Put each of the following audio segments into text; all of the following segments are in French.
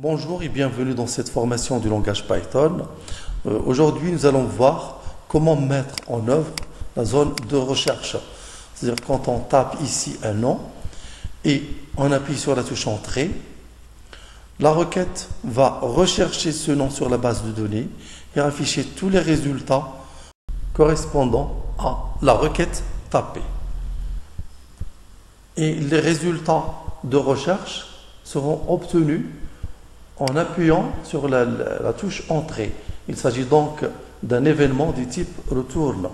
Bonjour et bienvenue dans cette formation du langage Python. Aujourd'hui, nous allons voir comment mettre en œuvre la zone de recherche. C'est-à-dire quand on tape ici un nom et on appuie sur la touche Entrée, la requête va rechercher ce nom sur la base de données et afficher tous les résultats correspondant à la requête tapée. Et les résultats de recherche seront obtenus en appuyant sur la touche Entrée. Il s'agit donc d'un événement du type Return.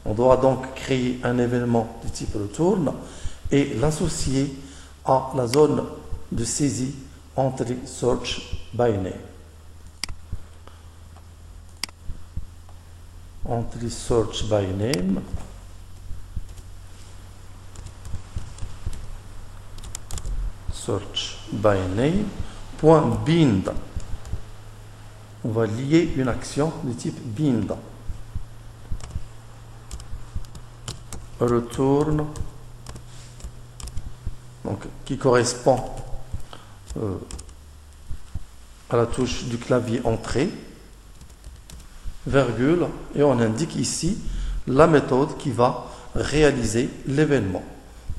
On doit donc créer un événement du type Return et l'associer à la zone de saisie Entry Search by Name. Entry Search by Name. Search by Name. .bind. On va lier une action de type bind. Return, donc qui correspond à la touche du clavier Entrée, virgule, et on indique ici la méthode qui va réaliser l'événement.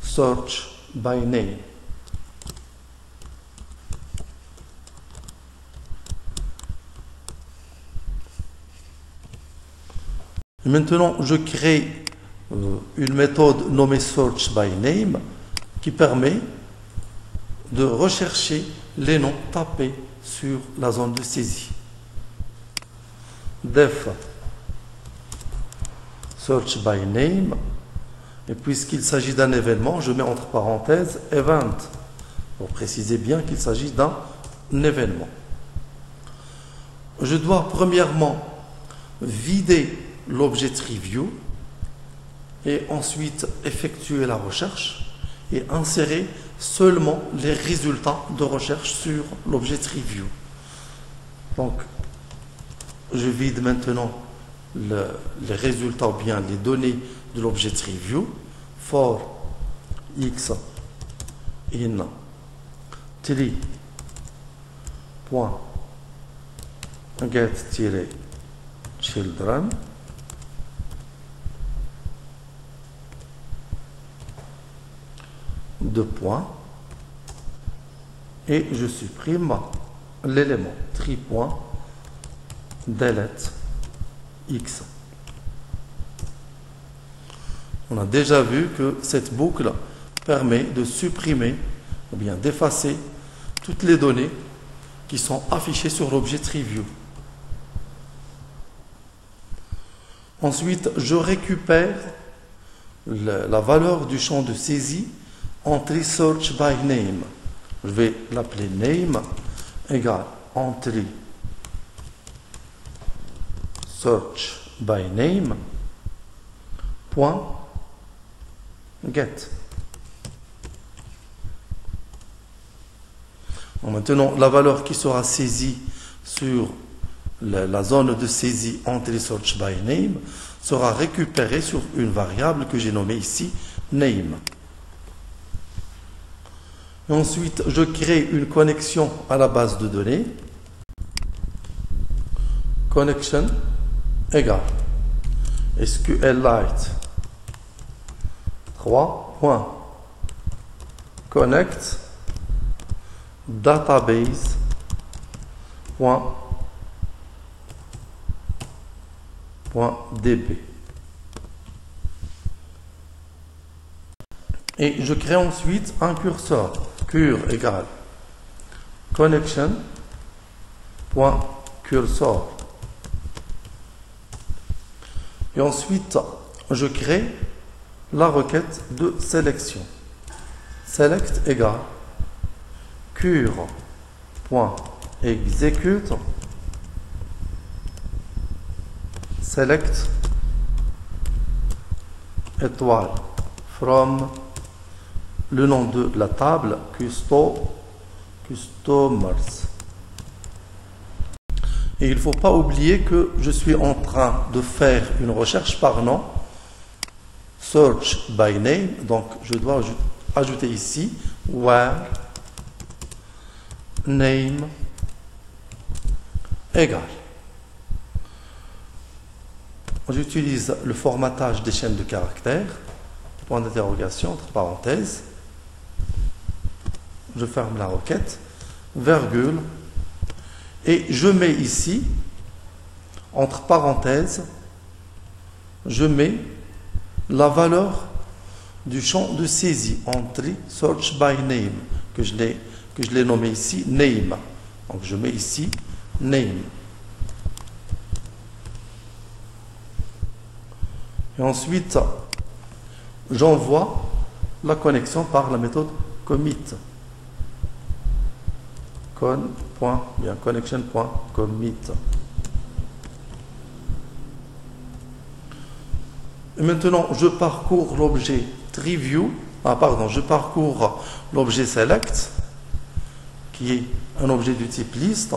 Search by name. Maintenant, je crée une méthode nommée Search by Name qui permet de rechercher les noms tapés sur la zone de saisie. Def Search by Name, et puisqu'il s'agit d'un événement, je mets entre parenthèses Event pour préciser bien qu'il s'agit d'un événement. Je dois premièrement vider l'objet Review et ensuite effectuer la recherche et insérer seulement les résultats de recherche sur l'objet Review. Donc, je vide maintenant les résultats ou bien les données de l'objet Review. For x in tree.get-children deux points et je supprime l'élément tree.delete x. On a déjà vu que cette boucle permet de supprimer ou bien d'effacer toutes les données qui sont affichées sur l'objet Review. Ensuite, je récupère la valeur du champ de saisie Entry Search by Name. Je vais l'appeler Name égale Entry Search by Name point get. Maintenant, la valeur qui sera saisie sur la zone de saisie Entry Search by Name sera récupérée sur une variable que j'ai nommée ici Name. Et ensuite, je crée une connexion à la base de données. Connection égale SQLite 3.connect database.db. Et je crée ensuite un curseur. Cur égale connection.cursor. Et ensuite, je crée la requête de sélection. Select égale cur.execute select étoile from le nom de la table customers. Et il ne faut pas oublier que je suis en train de faire une recherche par nom, search by name, donc je dois ajouter ici where name égale. J'utilise le formatage des chaînes de caractères, point d'interrogation, entre parenthèses. Je ferme la requête, virgule, et je mets ici, entre parenthèses, je mets la valeur du champ de saisie, entry search by name, que je l'ai nommé ici name. Donc je mets ici name. Et ensuite, j'envoie la connexion par la méthode commit. Connection.commit. Et maintenant, je parcours l'objet TreeView. Je parcours l'objet select, qui est un objet du type liste,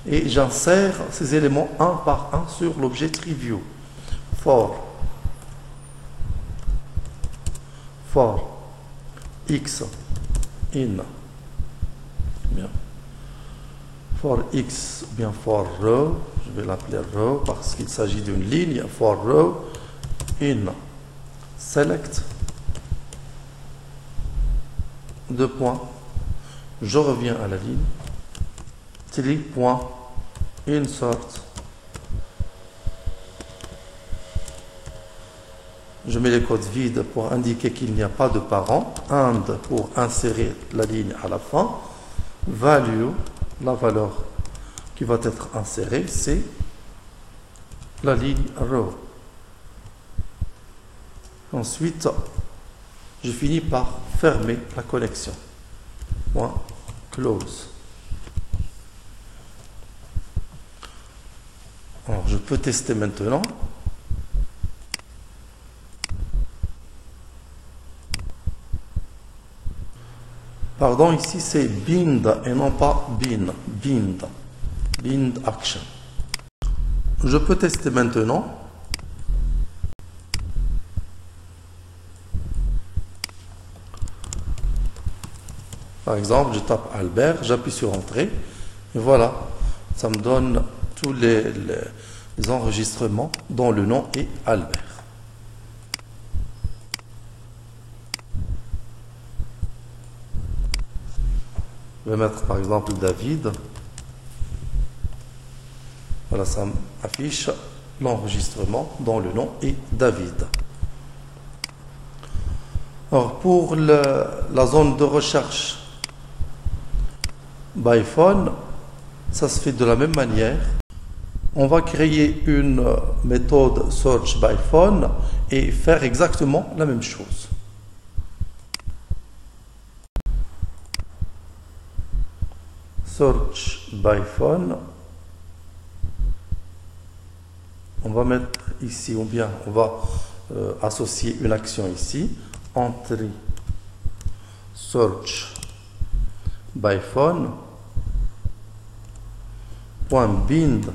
et j'insère ces éléments un par un sur l'objet TreeView. For x in, bien. For x ou bien for row, je vais l'appeler row parce qu'il s'agit d'une ligne. For row in select, deux points, je reviens à la ligne, insert, je mets les codes vides pour indiquer qu'il n'y a pas de parent, and pour insérer la ligne à la fin, value, la valeur qui va être insérée, c'est la ligne row. Ensuite, je finis par fermer la connexion. Close. Alors, je peux tester maintenant. Pardon, ici c'est bind et non pas bin. Bind action. Je peux tester maintenant. Par exemple, je tape Albert, j'appuie sur Entrée, et voilà, ça me donne tous les enregistrements dont le nom est Albert. Je vais mettre par exemple David. Voilà, ça affiche l'enregistrement dont le nom est David. Alors, pour la zone de recherche by phone, ça se fait de la même manière. On va créer une méthode search by phone et faire exactement la même chose. Search by phone. On va mettre ici, ou bien on va associer une action ici. Entry search by phone. .bind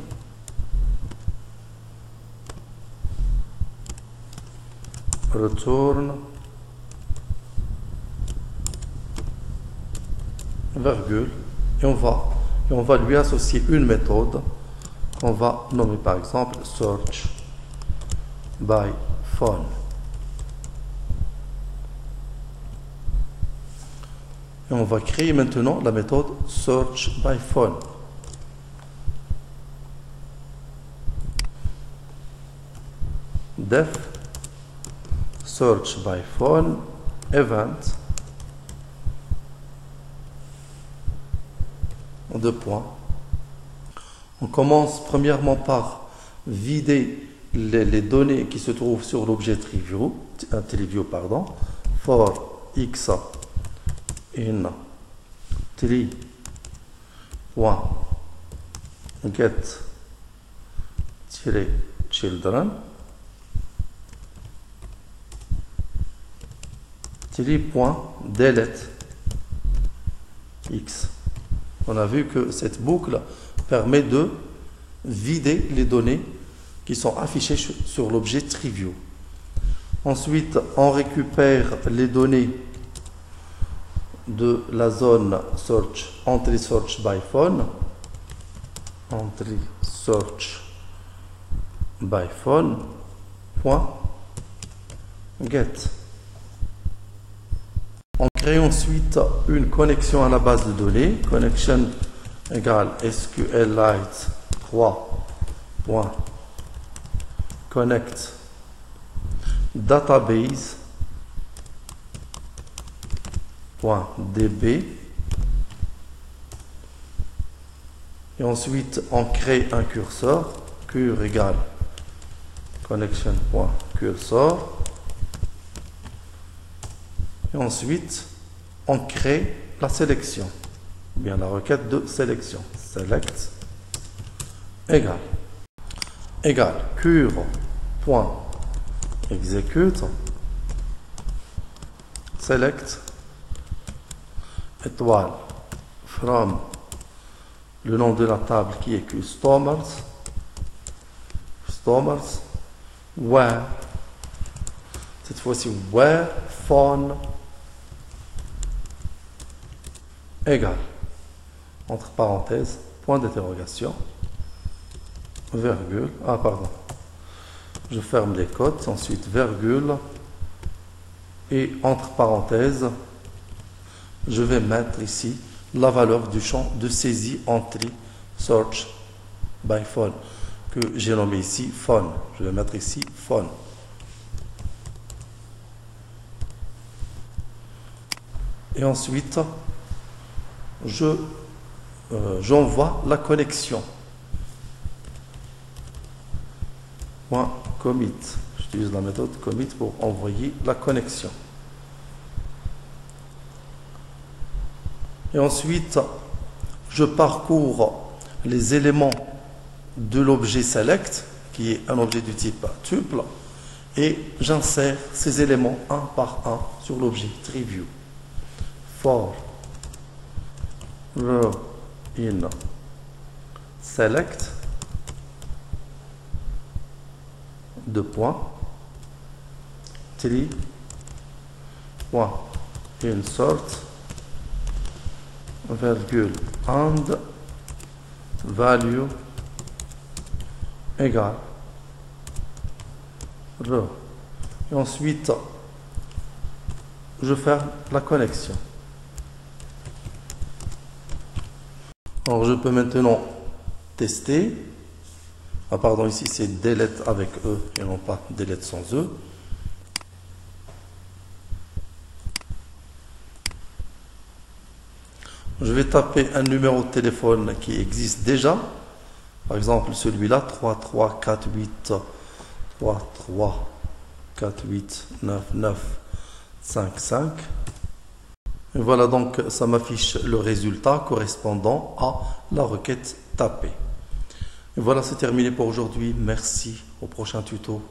return virgule et on va lui associer une méthode qu'on va nommer par exemple search by phone. Et on va créer maintenant la méthode search by phone. Def search by phone event en deux points. On commence premièrement par vider les données qui se trouvent sur l'objet TreeView, for x in tree.get-children delete x. On a vu que cette boucle permet de vider les données qui sont affichées sur l'objet TreeView. Ensuite, on récupère les données de la zone search, entry search by phone. entry search by phone point get. On crée ensuite une connexion à la base de données. Connection égale SQLite 3.connect database.db. Et ensuite, on crée un curseur. Cur égale connection.cursor. Et ensuite, on crée la sélection, bien la requête de sélection. Select égale cure.execute select étoile from le nom de la table qui est customers where, cette fois-ci where phone égale, entre parenthèses, point d'interrogation, virgule, je ferme les cotes, ensuite virgule, et entre parenthèses, je vais mettre ici la valeur du champ de saisie entry search by phone, que j'ai nommé ici phone. Je vais mettre ici phone. Et ensuite, j'envoie la connexion. Commit. J'utilise la méthode commit pour envoyer la connexion. Et ensuite, je parcours les éléments de l'objet select, qui est un objet du type tuple, et j'insère ces éléments un par un sur l'objet TreeView. For row in select tree insert virgule and value égale row. Et ensuite, je ferme la connexion. Alors, je peux maintenant tester. Ici c'est delete avec E et non pas delete sans E. Je vais taper un numéro de téléphone qui existe déjà. Par exemple, celui-là, 3348-9955. Et voilà, donc ça m'affiche le résultat correspondant à la requête tapée. Et voilà, c'est terminé pour aujourd'hui. Merci. Au prochain tuto.